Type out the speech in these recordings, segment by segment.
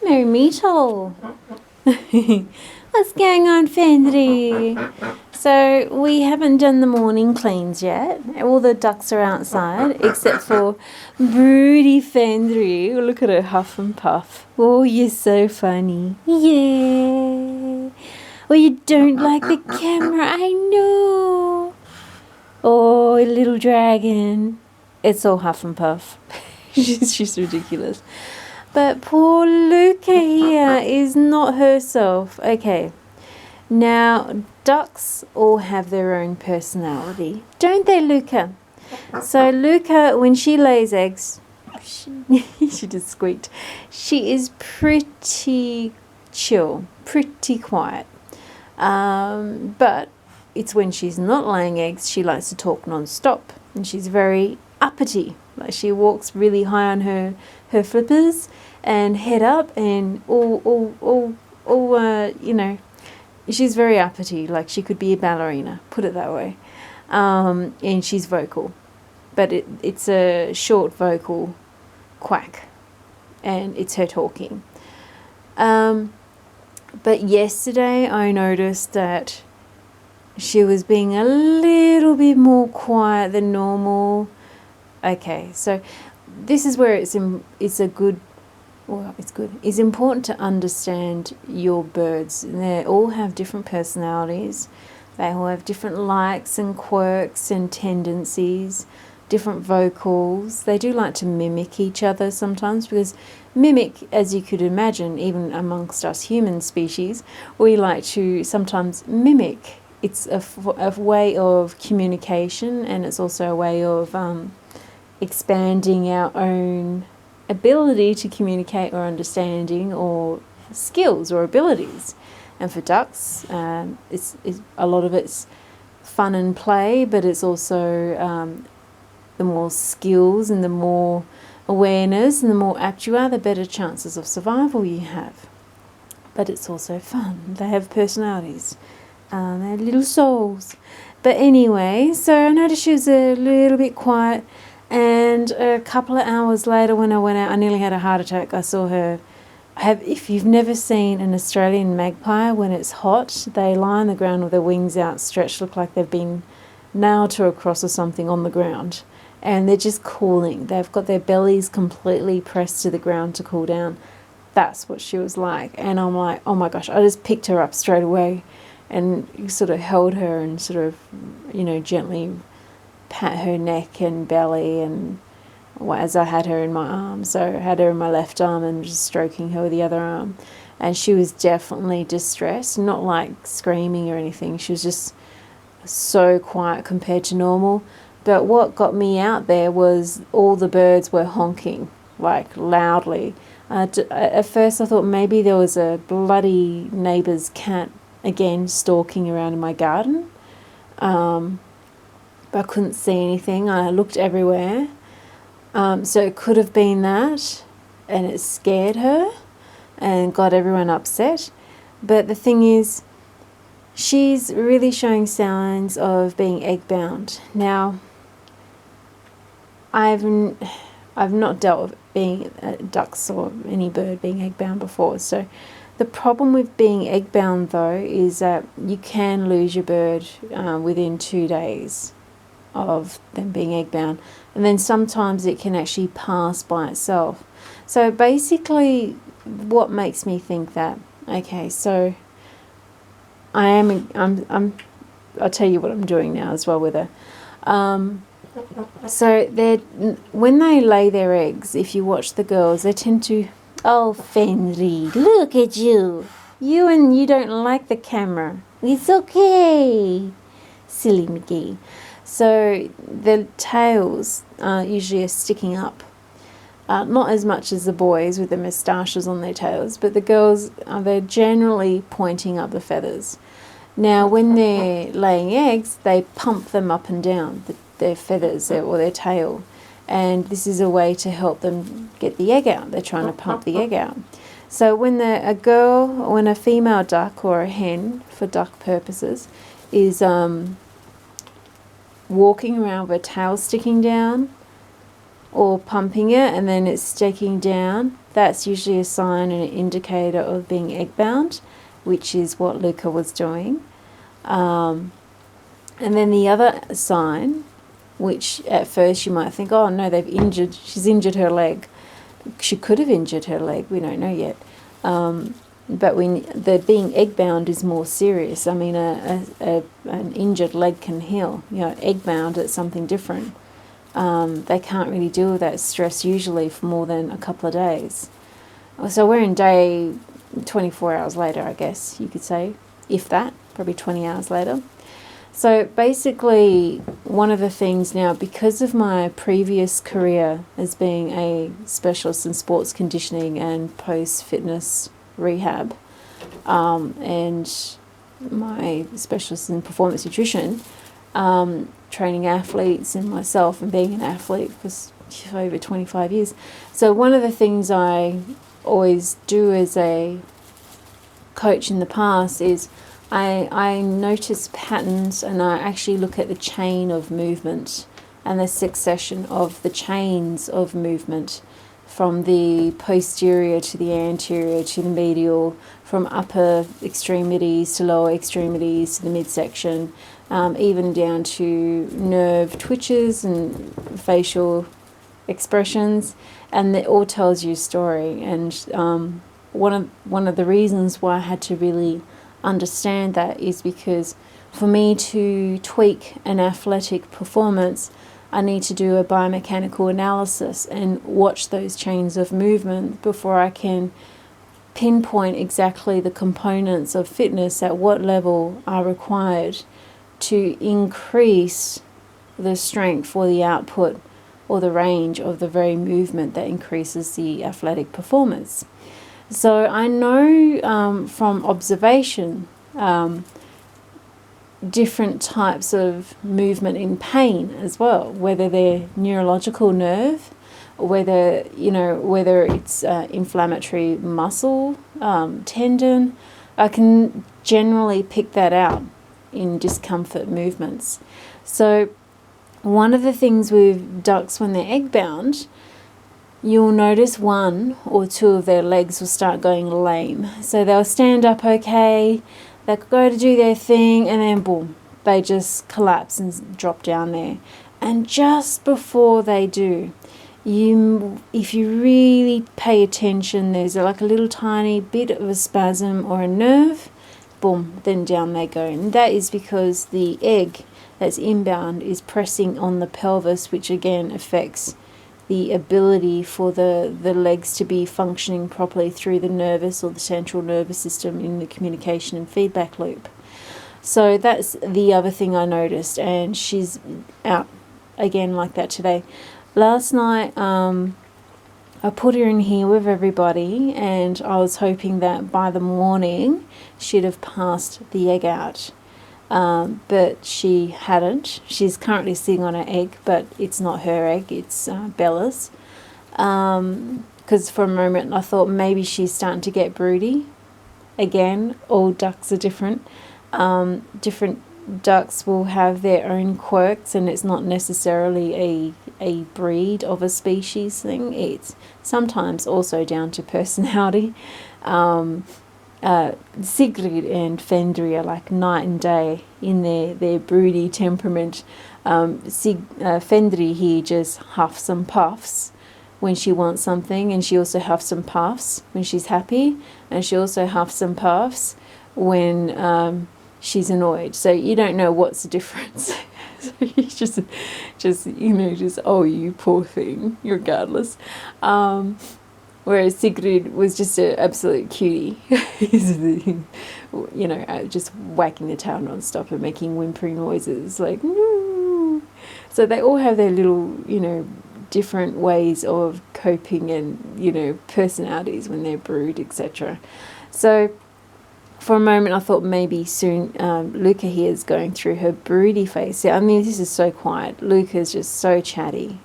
Merry meetle. What's going on, Fendry? So we haven't done the morning cleans yet. All the ducks are outside except for broody Fendry. Look at her huff and puff. Oh, you're so funny. Yeah. Well, you don't like the camera, I know. Oh, little dragon. It's all huff and puff. she's ridiculous. But poor Leuka here is not herself. Okay. Now, ducks all have their own personality, don't they, Leuka? So Leuka, when she lays eggs, she just squeaked. She is pretty chill, pretty quiet. But it's when she's not laying eggs, she likes to talk non-stop, and she's very uppity. Like she walks really high on her flippers and head up and all she's very uppity, like she could be a ballerina, put it that way. And she's vocal, but it's a short vocal quack, and it's her talking. But yesterday I noticed that she was being a little bit more quiet than normal. Okay, so this is where it's important to understand your birds. They all have different personalities. They all have different likes and quirks and tendencies, different vocals. They do like to mimic each other sometimes, because mimic, as you could imagine, even amongst us human species, we like to sometimes mimic. It's a way of communication, and it's also a way of expanding our own ability to communicate, or understanding, or skills or abilities. And for ducks, it's a lot of it's fun and play, but it's also the more skills and the more awareness and the more apt you are, the better chances of survival you have. But it's also fun. They have personalities. They have little souls. But anyway, so I noticed she was a little bit quiet. And a couple of hours later, when I went out, I nearly had a heart attack. I saw her. If you've never seen an Australian magpie, when it's hot, they lie on the ground with their wings outstretched, look like they've been nailed to a cross or something on the ground. And they're just cooling. They've got their bellies completely pressed to the ground to cool down. That's what she was like. And I'm like, oh my gosh, I just picked her up straight away and sort of held her and sort of, gently pat her neck and belly, and as I had her in my arm. So I had her in my left arm and just stroking her with the other arm. And she was definitely distressed, not like screaming or anything. She was just so quiet compared to normal. But what got me out there was all the birds were honking, like loudly. At first I thought maybe there was a bloody neighbour's cat again stalking around in my garden. But I couldn't see anything. I looked everywhere. So it could have been that, and it scared her and got everyone upset. But the thing is, she's really showing signs of being egg-bound. Now, I've not dealt with being ducks or any bird being egg-bound before. So the problem with being egg-bound, though, is that you can lose your bird within 2 days of them being egg-bound. And then sometimes it can actually pass by itself. So basically, what makes me think that? Okay, so I'll tell you what I'm doing now as well with her. So when they lay their eggs, if you watch the girls, they tend to, oh, Fenry, look at you. You don't like the camera. It's okay, silly McGee. So the tails usually are sticking up. Not as much as the boys with the moustaches on their tails, but the girls, they're generally pointing up the feathers. Now, when they're laying eggs, they pump them up and down, their feathers or their tail. And this is a way to help them get the egg out. They're trying to pump the egg out. So when a female duck or a hen, for duck purposes, is walking around with her tail sticking down or pumping it and then it's sticking down, that's usually a sign and an indicator of being egg bound, which is what Leuka was doing. And then the other sign, which at first you might think, oh no, she's injured her leg. She could have injured her leg, we don't know yet. But the being egg bound is more serious. I mean, an injured leg can heal. Egg bound, it's something different. They can't really deal with that stress usually for more than a couple of days. So we're in day 24 hours later, I guess you could say, if that, probably 20 hours later. So basically, one of the things now, because of my previous career as being a specialist in sports conditioning and post-fitness rehab, and my specialist in performance nutrition, training athletes and myself and being an athlete for over 25 years. So one of the things I always do as a coach in the past is I notice patterns, and I actually look at the chain of movement and the succession of the chains of movement from the posterior to the anterior to the medial, from upper extremities to lower extremities to the midsection, even down to nerve twitches and facial expressions, and it all tells you a story. And one of the reasons why I had to really understand that is because for me to tweak an athletic performance, I need to do a biomechanical analysis and watch those chains of movement before I can pinpoint exactly the components of fitness at what level are required to increase the strength or the output or the range of the very movement that increases the athletic performance. So I know from observation different types of movement in pain as well, whether they're neurological nerve, whether it's inflammatory muscle, tendon. I can generally pick that out in discomfort movements. So one of the things with ducks when they're egg bound, you'll notice one or two of their legs will start going lame. So they'll stand up okay, they'll go to do their thing, and then boom, they just collapse and drop down there. And just before they do, if you really pay attention, there's like a little tiny bit of a spasm or a nerve, boom, then down they go. And that is because the egg that's inbound is pressing on the pelvis, which again affects the ability for the legs to be functioning properly through the nervous or the central nervous system in the communication and feedback loop. So that's the other thing I noticed, and she's out again like that today. Last night I put her in here with everybody, and I was hoping that by the morning she'd have passed the egg out. But she hadn't. She's currently sitting on her egg, but it's not her egg, it's Bella's. Because for a moment I thought maybe she's starting to get broody. Again, all ducks are different. Different ducks will have their own quirks, and it's not necessarily a breed of a species thing. It's sometimes also down to personality. Sigrid and Fendry are like night and day in their broody temperament. Fendry here just huffs and puffs when she wants something, and she also huffs and puffs when she's happy, and she also huffs and puffs when she's annoyed. So you don't know what's the difference. So you just oh, you poor thing, regardless. Whereas Sigrid was just an absolute cutie, just wagging the tail non-stop and making whimpering noises like, woo. So they all have their little, different ways of coping and, personalities when they're brood, etc. So for a moment I thought maybe soon Leuka here is going through her broody phase. I mean, this is so quiet. Leuka is just so chatty.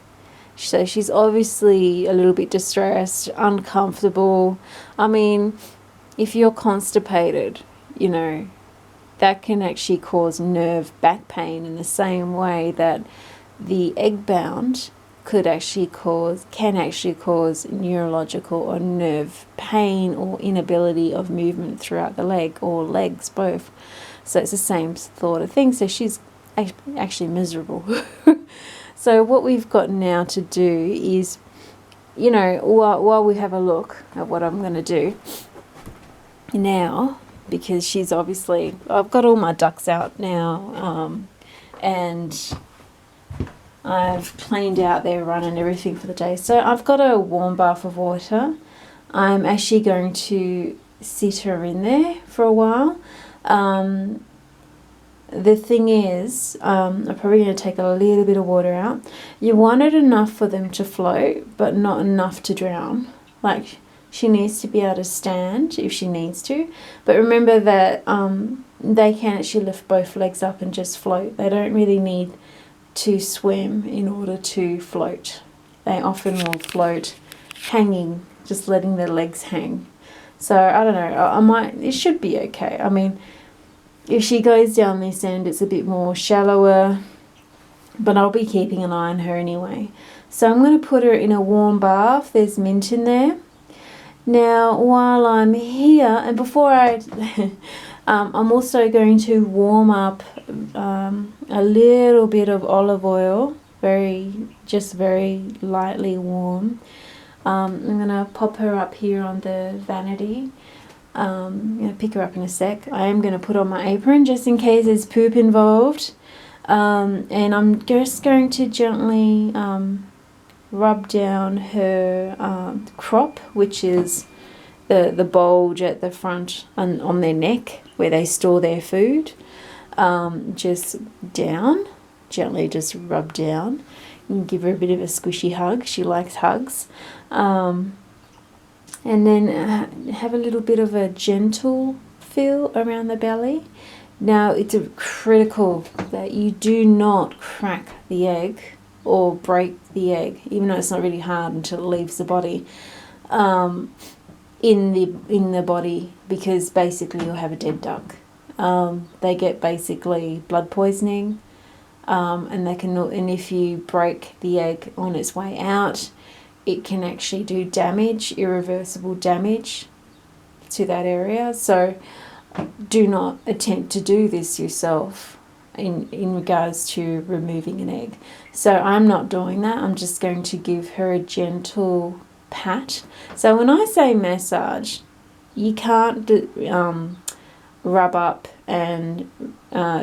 So she's obviously a little bit distressed, uncomfortable. I mean, if you're constipated, that can actually cause nerve back pain in the same way that the egg bound can actually cause neurological or nerve pain or inability of movement throughout the leg or legs, both. So it's the same sort of thing. So she's actually miserable. So what we've got now to do is, you know, while we have a look at what I'm going to do now, because she's obviously, I've got all my ducks out now, and I've cleaned out their run and everything for the day. So I've got a warm bath of water. I'm actually going to sit her in there for a while. The thing is, I'm probably going to take a little bit of water out. You want it enough for them to float, but not enough to drown. Like, she needs to be able to stand if she needs to. But remember that they can actually lift both legs up and just float. They don't really need to swim in order to float. They often will float hanging, just letting their legs hang. So, I don't know. It should be okay. I mean, if she goes down this end, it's a bit more shallower, but I'll be keeping an eye on her anyway. So I'm going to put her in a warm bath. There's mint in there. Now, while I'm here, and before I'm also going to warm up a little bit of olive oil, just very lightly warm. I'm going to pop her up here on the vanity. I'm going to pick her up in a sec. I am going to put on my apron just in case there's poop involved. And I'm just going to gently rub down her crop, which is the bulge at the front and on their neck where they store their food. Just down, gently just rub down. You can give her a bit of a squishy hug. She likes hugs. And then have a little bit of a gentle feel around the belly. Now, it's critical that you do not crack the egg or break the egg, even though it's not really hard until it leaves the body, in the body, because basically you'll have a dead duck. They get basically blood poisoning, and if you break the egg on its way out, it can actually do damage, irreversible damage to that area. So do not attempt to do this yourself in regards to removing an egg. So I'm not doing that. I'm just going to give her a gentle pat. So when I say massage, you can't rub up and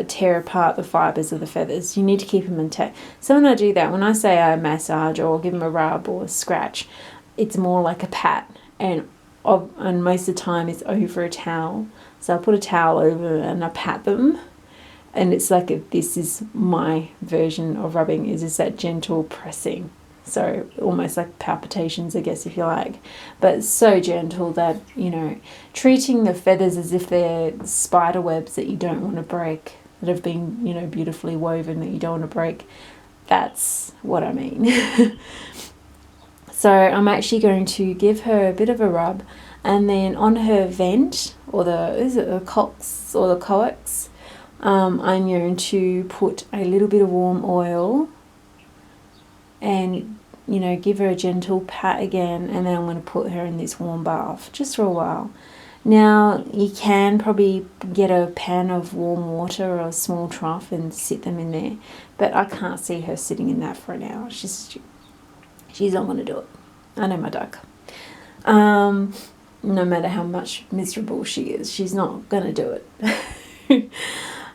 tear apart the fibres of the feathers. You need to keep them intact. So when I do that, when I say I massage or give them a rub or a scratch, it's more like a pat, and most of the time it's over a towel. So I put a towel over and I pat them, and it's like this is my version of rubbing, is just that gentle pressing. So almost like palpitations, I guess, if you like. But it's so gentle that, you know, treating the feathers as if they're spider webs that you don't want to break, that have been, you know, beautifully woven that you don't want to break. That's what I mean. So I'm actually going to give her a bit of a rub, and then on her vent, or the cox or the coax, I'm going to put a little bit of warm oil and, you know, give her a gentle pat again, and then I'm going to put her in this warm bath just for a while. Now, you can probably get a pan of warm water or a small trough and sit them in there, but I can't see her sitting in that for an hour. She's not going to do it. I know my duck. No matter how much miserable she is, she's not going to do it.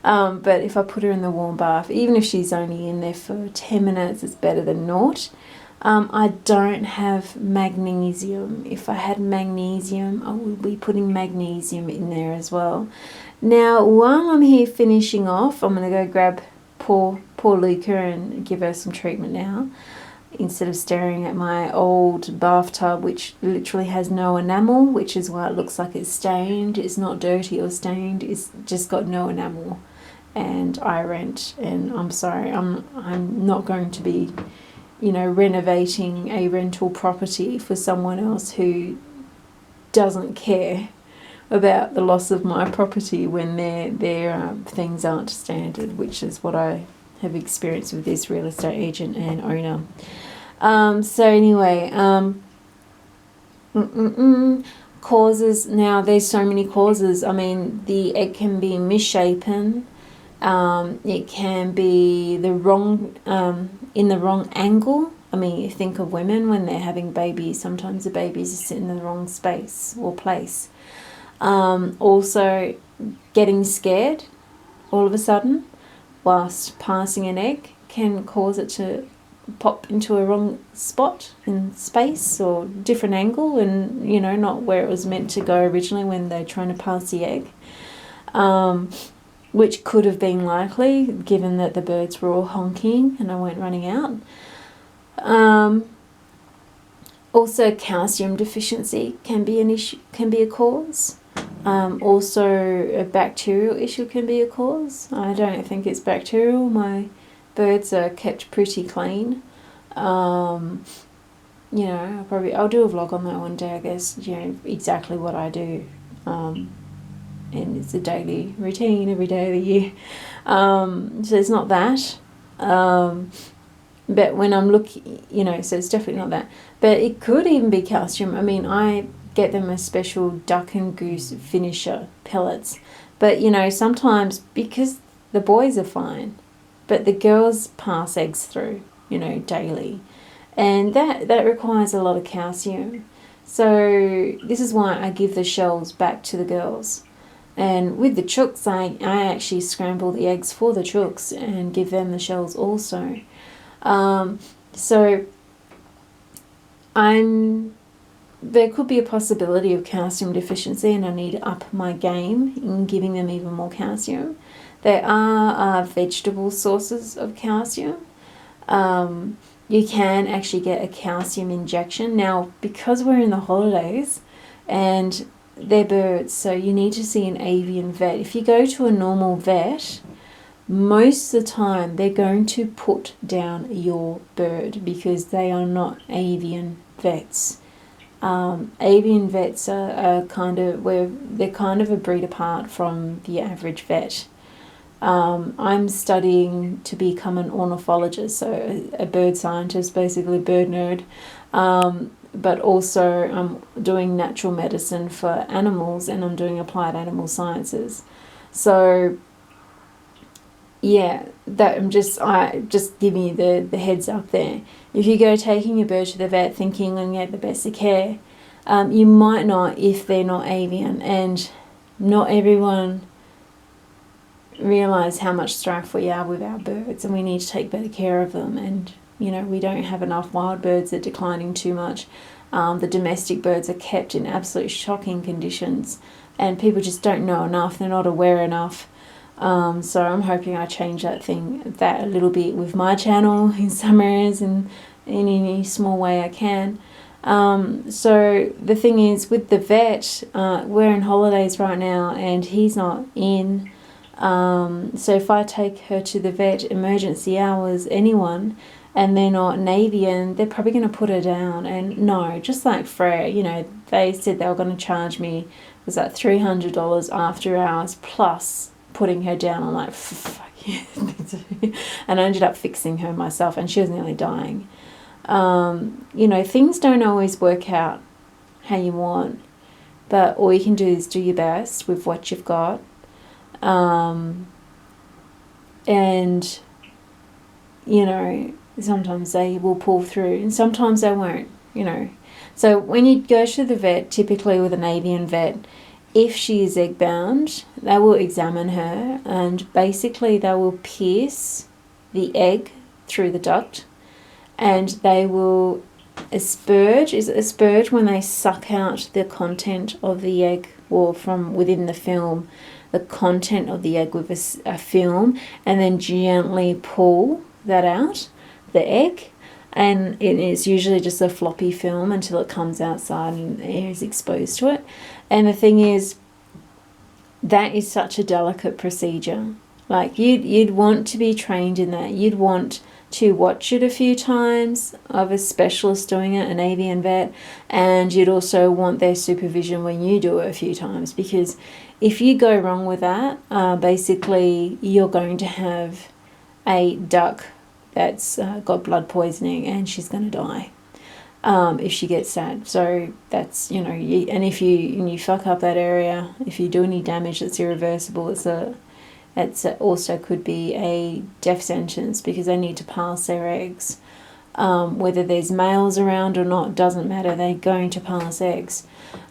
But if I put her in the warm bath, even if she's only in there for 10 minutes, it's better than naught. I don't have magnesium. If I had magnesium, I would be putting magnesium in there as well. Now, while I'm here finishing off, I'm going to go grab poor Leuka and give her some treatment now, instead of staring at my old bathtub, which literally has no enamel, which is why it looks like it's stained. It's not dirty or stained, it's just got no enamel. And I rent, and I'm sorry, I'm not going to be, you know, renovating a rental property for someone else who doesn't care about the loss of my property when their things aren't standard, which is what I have experienced with this real estate agent and owner. So anyway, causes. Now there's so many causes. I mean, the egg can be misshapen. It can be the wrong, in the wrong angle. I mean, you think of women when they're having babies, sometimes the babies are sitting in the wrong space or place. Also, getting scared all of a sudden whilst passing an egg can cause it to pop into a wrong spot in space or different angle, and not where it was meant to go originally when they're trying to pass the egg, which could have been likely given that the birds were all honking and I weren't running out. Also, calcium deficiency can be an issue, can be a cause. Also, a bacterial issue can be a cause. I don't think it's bacterial. My birds are kept pretty clean. I'll do a vlog on that one day, I guess, exactly what I do. And it's a daily routine every day of the year. So it's not that. But when I'm looking, so it's definitely not that. But it could even be calcium. I mean, I get them a special duck and goose finisher pellets. But, sometimes because the boys are fine, but the girls pass eggs through, daily. And that requires a lot of calcium. So this is why I give the shells back to the girls. And with the chooks, I actually scramble the eggs for the chooks and give them the shells also. So there could be a possibility of calcium deficiency, and I need to up my game in giving them even more calcium. There are vegetable sources of calcium. You can actually get a calcium injection. Now, because we're in the holidays and they're birds, so you need to see an avian vet. If you go to a normal vet, most of the time they're going to put down your bird because they are not avian vets. Avian vets are they're kind of a breed apart from the average vet. I'm studying to become an ornithologist, so a bird scientist, basically a bird nerd. But also I'm doing natural medicine for animals, and I'm doing applied animal sciences. So yeah, I'm just giving you the heads up there. If you go taking your bird to the vet thinking you're going to get the best of care, you might not if they're not avian, and not everyone realise how much strife we are with our birds, and we need to take better care of them. And we don't have enough wild birds, they're declining too much. The domestic birds are kept in absolute shocking conditions, and people just don't know enough, they're not aware enough. So I'm hoping I change that a little bit with my channel in some areas and in any small way I can. So the thing is, with the vet, we're in holidays right now and he's not in. So if I take her to the vet, emergency hours, anyone, and they're not an avian, they're probably going to put her down. And no, just like Freya, they said they were going to charge me, was that $300 after hours plus putting her down. I'm like, fuck yeah. And I ended up fixing her myself, and she was nearly dying. Things don't always work out how you want, but all you can do is do your best with what you've got. And sometimes they will pull through and sometimes they won't, So when you go to the vet, typically with an avian vet, if she is egg bound, they will examine her, and basically they will pierce the egg through the duct, and they will asperge. Is it asperge when they suck out the content of the egg, or from within the film, the content of the egg with a film, and then gently pull that out, the egg, and it is usually just a floppy film until it comes outside and air is exposed to it. And the thing is, that is such a delicate procedure. Like you'd want to be trained in that. You'd want to watch it a few times of a specialist doing it, an avian vet, and you'd also want their supervision when you do it a few times, because if you go wrong with that, basically you're going to have a duck that's got blood poisoning, and she's going to die if she gets that. So that's, you know, and if you fuck up that area, if you do any damage that's irreversible, it's also could be a death sentence, because they need to pass their eggs. Whether there's males around or not doesn't matter, they're going to pass eggs.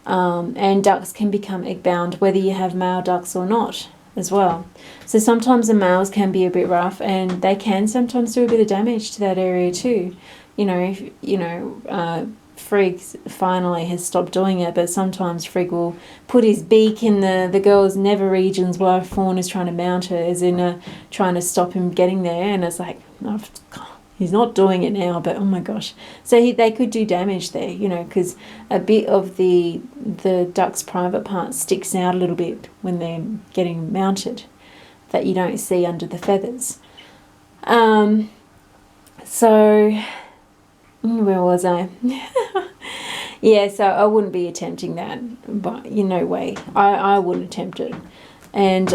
And ducks can become egg bound whether you have male ducks or not as well. So sometimes the males can be a bit rough, and they can sometimes do a bit of damage to that area too. You know, Frigg finally has stopped doing it, but sometimes Frigg will put his beak in the girl's nether regions while Fawn is trying to mount her, as in trying to stop him getting there, and it's like, oh, he's not doing it now, but oh my gosh. So they could do damage there, you know, because a bit of the duck's private part sticks out a little bit when they're getting mounted, that you don't see under the feathers. So where was I? Yeah, so I wouldn't be attempting that, but no way. I wouldn't attempt it. And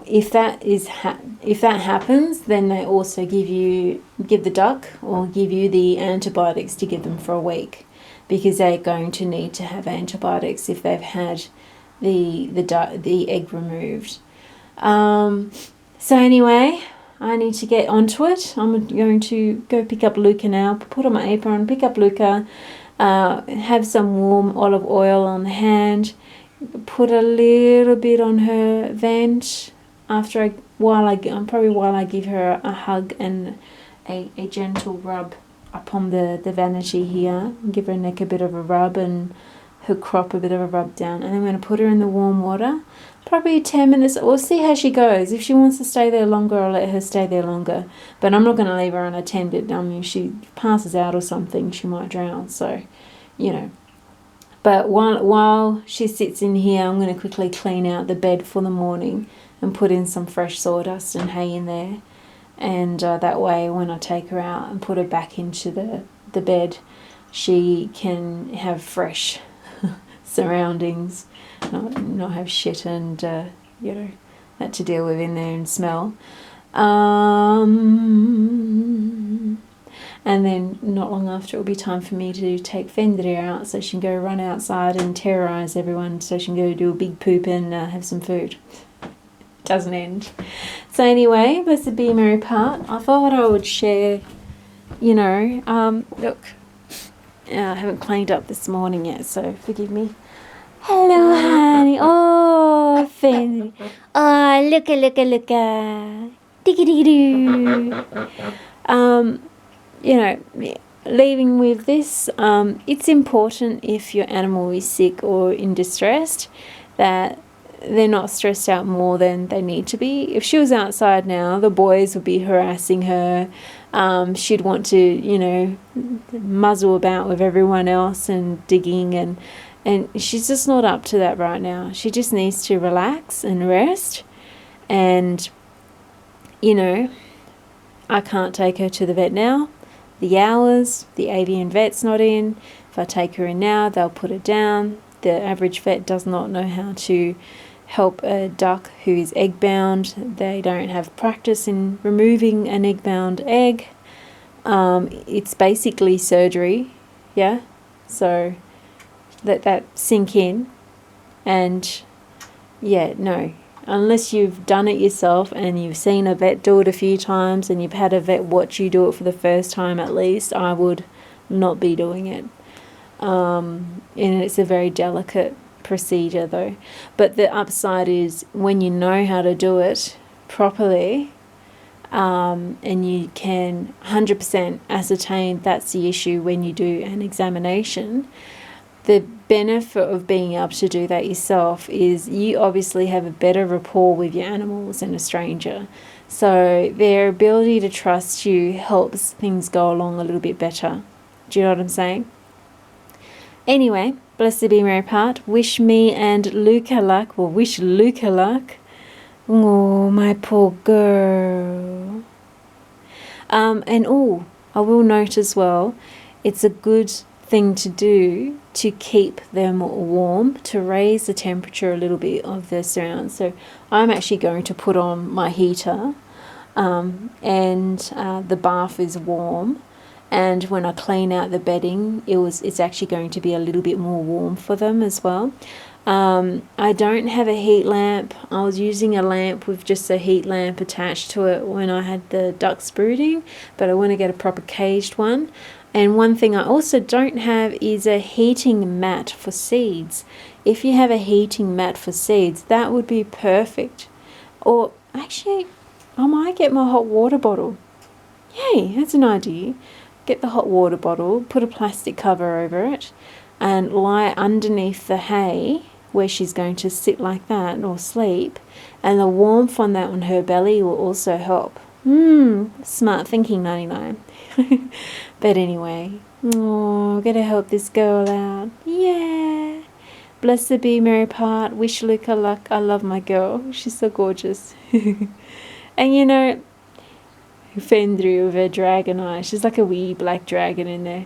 if that happens, then they also give the duck, or give you the antibiotics to give them for a week, because they're going to need to have antibiotics if they've had the egg removed. So anyway, I need to get onto it. I'm going to go pick up Leuka now, put on my apron, pick up Leuka, have some warm olive oil on the hand, put a little bit on her vent while I give her a hug and a gentle rub upon the vanity here, give her neck a bit of a rub and her crop a bit of a rub down, and I'm going to put her in the warm water, probably 10 minutes. We'll see how she goes. If she wants to stay there longer, I'll let her stay there longer, but I'm not going to leave her unattended. I mean, if she passes out or something, she might drown, so but while she sits in here, I'm going to quickly clean out the bed for the morning and put in some fresh sawdust and hay in there, and that way when I take her out and put her back into the bed, she can have fresh surroundings, not have shit and that to deal with in there and smell. And then not long after, it'll be time for me to take Fender out so she can go run outside and terrorise everyone, so she can go do a big poop and have some food. Doesn't end. So anyway, blessed be Mary Part. I thought I would share, look, I haven't cleaned up this morning yet, so forgive me. Hello, honey. Oh, Fender. Oh, looka. Diggy-diggy-doo. Leaving with this, it's important if your animal is sick or in distress that they're not stressed out more than they need to be. If she was outside now, the boys would be harassing her. She'd want to, muzzle about with everyone else and digging, and she's just not up to that right now. She just needs to relax and rest. And, I can't take her to the vet now. The hours, the Avian vet's not in. If I take her in now, they'll put her down. The average vet does not know how to help a duck who is egg bound. They don't have practice in removing an egg bound egg. It's basically surgery, yeah? So let that sink in. And unless you've done it yourself and you've seen a vet do it a few times and you've had a vet watch you do it for the first time at least, I would not be doing it. And it's a very delicate procedure though. But the upside is when you know how to do it properly, and you can 100% ascertain that's the issue when you do an examination, the benefit of being able to do that yourself is you obviously have a better rapport with your animals than a stranger. So their ability to trust you helps things go along a little bit better. Do you know what I'm saying? Anyway, blessed be Mary Part. Wish me and Leuka luck. Well, wish Leuka luck. Oh, my poor girl. I will note as well, it's a good thing to do to keep them warm, to raise the temperature a little bit of the surround. So I'm actually going to put on my heater and the bath is warm. And when I clean out the bedding, it's actually going to be a little bit more warm for them as well. I don't have a heat lamp. I was using a lamp with just a heat lamp attached to it when I had the ducks brooding, but I want to get a proper caged one. And one thing I also don't have is a heating mat for seeds. If you have a heating mat for seeds, that would be perfect. Or actually, I might get my hot water bottle. Yay, that's an idea. Get the hot water bottle, put a plastic cover over it, and lie underneath the hay where she's going to sit like that or sleep, and the warmth on that on her belly will also help. Smart thinking, 99. But anyway, gotta help this girl out. Yeah. Blessed be Mary Part. Wish Leuka luck. I love my girl. She's so gorgeous. And you know, Fendry with her dragon eye. She's like a wee black dragon in there,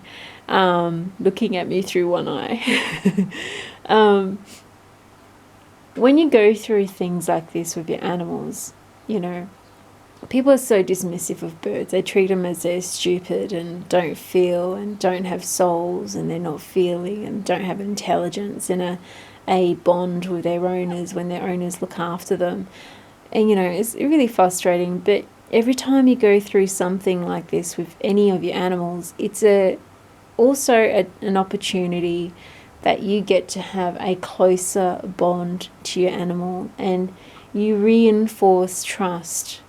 looking at me through one eye. When you go through things like this with your animals, you know, people are so dismissive of birds. They treat them as they're stupid and don't feel and don't have souls and they're not feeling and don't have intelligence and a bond with their owners when their owners look after them. And, you know, it's really frustrating. But every time you go through something like this with any of your animals, it's also an opportunity that you get to have a closer bond to your animal, and you reinforce trust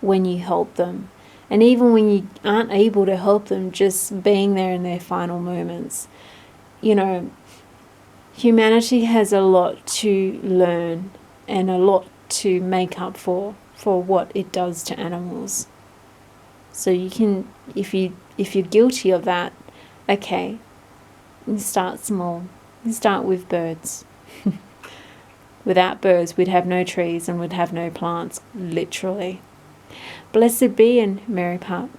when you help them. And even when you aren't able to help them, just being there in their final moments. You know, humanity has a lot to learn and a lot to make up for what it does to animals. So you can, if you're guilty of that, okay, you start small. You start with birds. Without birds, we'd have no trees and we'd have no plants, literally. Blessed be and Mary Part.